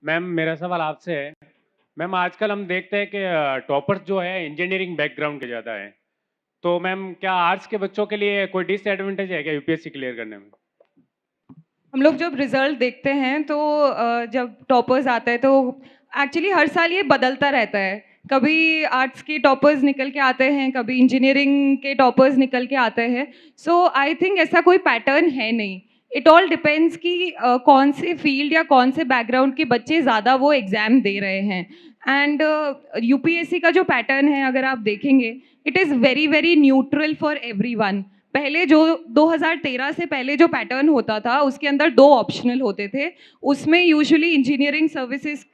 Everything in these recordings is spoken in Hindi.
मैम मेरा सवाल आपसे है। मैम आजकल हम देखते हैं कि टॉपर्स जो है इंजीनियरिंग बैकग्राउंड के ज़्यादा हैं। तो मैम क्या आर्ट्स के बच्चों के लिए कोई डिसएडवांटेज है क्या यूपीएससी क्लियर करने में? हम लोग जब रिजल्ट देखते हैं तो जब टॉपर्स आते हैं तो एक्चुअली हर साल ये बदलता रहता है। कभी आर्ट्स के टॉपर्स निकल के आते हैं, कभी इंजीनियरिंग के टॉपर्स निकल के आते हैं। सो आई थिंक ऐसा कोई पैटर्न है नहीं। इट ऑल डिपेंड्स कि कौन से फील्ड या कौन से बैकग्राउंड के बच्चे ज़्यादा वो एग्ज़ाम दे रहे हैं। एंड यूपीएससी का जो पैटर्न है अगर आप देखेंगे, it is very very neutral for everyone. पहले जो 2013 से पहले जो पैटर्न होता था उसके अंदर दो ऑप्शनल होते थे। उसमें usually engineering services,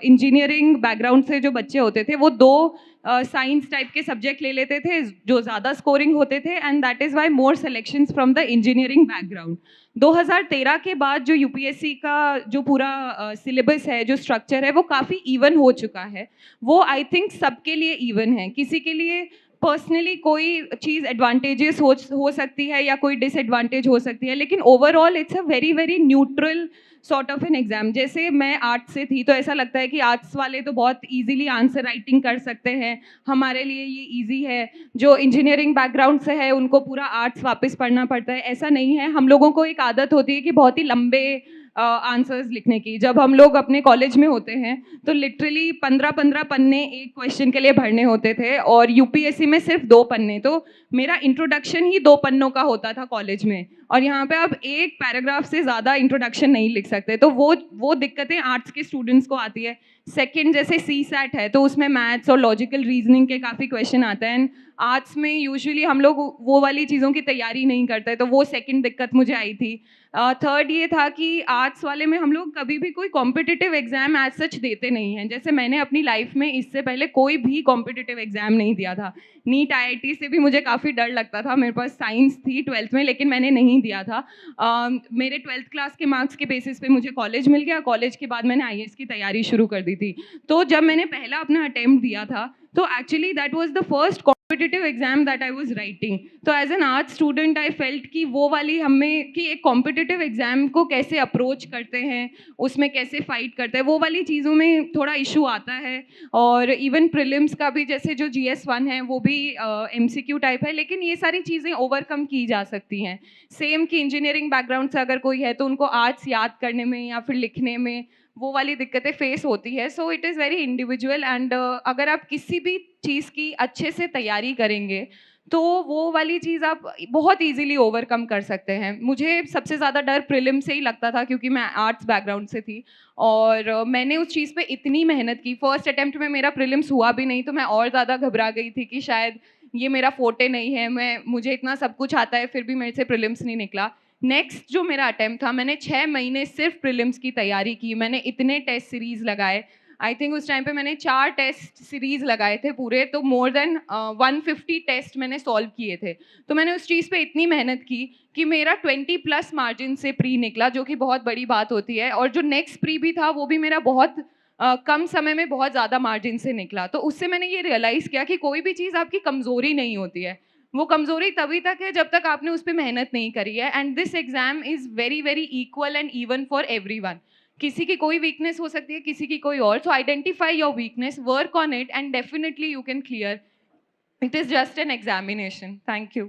engineering background से जो बच्चे होते थे वो दो साइंस टाइप के सब्जेक्ट ले लेते थे जो ज़्यादा स्कोरिंग होते थे, and that is why more selections from the engineering background. 2013 के बाद जो यूपीएससी का जो पूरा सिलेबस है, जो स्ट्रक्चर है, वो काफ़ी इवन हो चुका है। वो आई थिंक सबके लिए इवन है। किसी के लिए पर्सनली कोई चीज़ एडवांटेजेस हो सकती है या कोई डिसएडवांटेज हो सकती है, लेकिन overall it's a very very neutral sort of an exam. जैसे मैं आर्ट्स से थी तो ऐसा लगता है कि आर्ट्स वाले तो बहुत इजीली आंसर राइटिंग कर सकते हैं, हमारे लिए ये इजी है। जो इंजीनियरिंग बैकग्राउंड से है उनको पूरा आर्ट्स वापस पढ़ना पड़ता है, ऐसा नहीं है। हम लोगों को एक आदत होती है कि बहुत ही लंबे आंसर्स लिखने की। जब हम लोग अपने कॉलेज में होते हैं तो लिटरली 15-15 पन्ने एक क्वेश्चन के लिए भरने होते थे, और यूपीएससी में सिर्फ 2 पन्ने। तो मेरा इंट्रोडक्शन ही 2 पन्नों का होता था कॉलेज में, और यहाँ पे आप एक पैराग्राफ से ज़्यादा इंट्रोडक्शन नहीं लिख सकते। तो वो दिक्कतें आर्ट्स के स्टूडेंट्स को आती है। सेकंड, जैसे सी सैट है तो उसमें मैथ्स और लॉजिकल रीजनिंग के काफ़ी क्वेश्चन आते हैं। आर्ट्स में यूजुअली हम लोग वो वाली चीज़ों की तैयारी नहीं करते, तो वो सेकंड दिक्कत मुझे आई थी। थर्ड ये था कि आर्ट्स वाले में हम लोग कभी भी कोई कॉम्पिटिटिव एग्जाम एज सच देते नहीं हैं। जैसे मैंने अपनी लाइफ में इससे पहले कोई भी कॉम्पिटिटिव एग्जाम नहीं दिया था। नीट आईआईटी से भी मुझे काफ़ी डर लगता था। मेरे पास साइंस थी ट्वेल्थ में, लेकिन मैंने नहीं दिया था। मेरे ट्वेल्थ क्लास के मार्क्स के बेसिस पे मुझे कॉलेज मिल गया। कॉलेज के बाद मैंने आईएएस की तैयारी शुरू कर दी थी। तो जब मैंने पहला अपना अटेम्प्ट दिया था तो actually that was the first competitive exam that I was writing. तो as an arts student I felt कि वो वाली हमें कि एक कॉम्पिटिटिव एग्जाम को कैसे अप्रोच करते हैं, उसमें कैसे फाइट करते हैं, वो वाली चीज़ों में थोड़ा इशू आता है। और इवन प्रीलिम्स का भी, जैसे जो GS1 है वो भी MCQ टाइप है, लेकिन ये सारी चीज़ें ओवरकम की जा सकती हैं। सेम कि इंजीनियरिंग बैकग्राउंड से अगर कोई है तो उनको आर्ट्स याद करने में या फिर लिखने में वो वाली दिक्कतें फेस होती है। So it is very individual, and अगर आप किसी भी चीज़ की अच्छे से तैयारी करेंगे तो वो वाली चीज़ आप बहुत इजीली ओवरकम कर सकते हैं। मुझे सबसे ज़्यादा डर प्रीलिम से ही लगता था क्योंकि मैं आर्ट्स बैकग्राउंड से थी, और मैंने उस चीज़ पे इतनी मेहनत की। फर्स्ट अटेम्प्ट में मेरा प्रीलिम्स हुआ भी नहीं तो मैं और ज़्यादा घबरा गई थी कि शायद ये मेरा फोटे नहीं है, मुझे इतना सब कुछ आता है फिर भी मेरे से प्रीलिम्स नहीं निकला। नेक्स्ट जो मेरा अटेम्प्ट था, मैंने 6 महीने सिर्फ प्रीलिम्स की तैयारी की। मैंने इतने टेस्ट सीरीज़ लगाए। आई थिंक उस टाइम पे मैंने 4 टेस्ट सीरीज़ लगाए थे पूरे, तो मोर देन 150 टेस्ट मैंने सॉल्व किए थे। तो मैंने उस चीज़ पे इतनी मेहनत की कि मेरा 20 प्लस मार्जिन से प्री निकला, जो कि बहुत बड़ी बात होती है। और जो नेक्स्ट प्री भी था वो भी मेरा बहुत कम समय में बहुत ज़्यादा मार्जिन से निकला। तो उससे मैंने ये रियलाइज़ किया कि कोई भी चीज़ आपकी कमज़ोरी नहीं होती है। वो कमज़ोरी तभी तक है जब तक आपने उस पे मेहनत नहीं करी है। And this exam is very very equal and even for everyone. किसी की कोई वीकनेस हो सकती है, किसी की कोई और। सो identify your weakness, work on it, and definitely you can clear. It is just an examination. Thank you.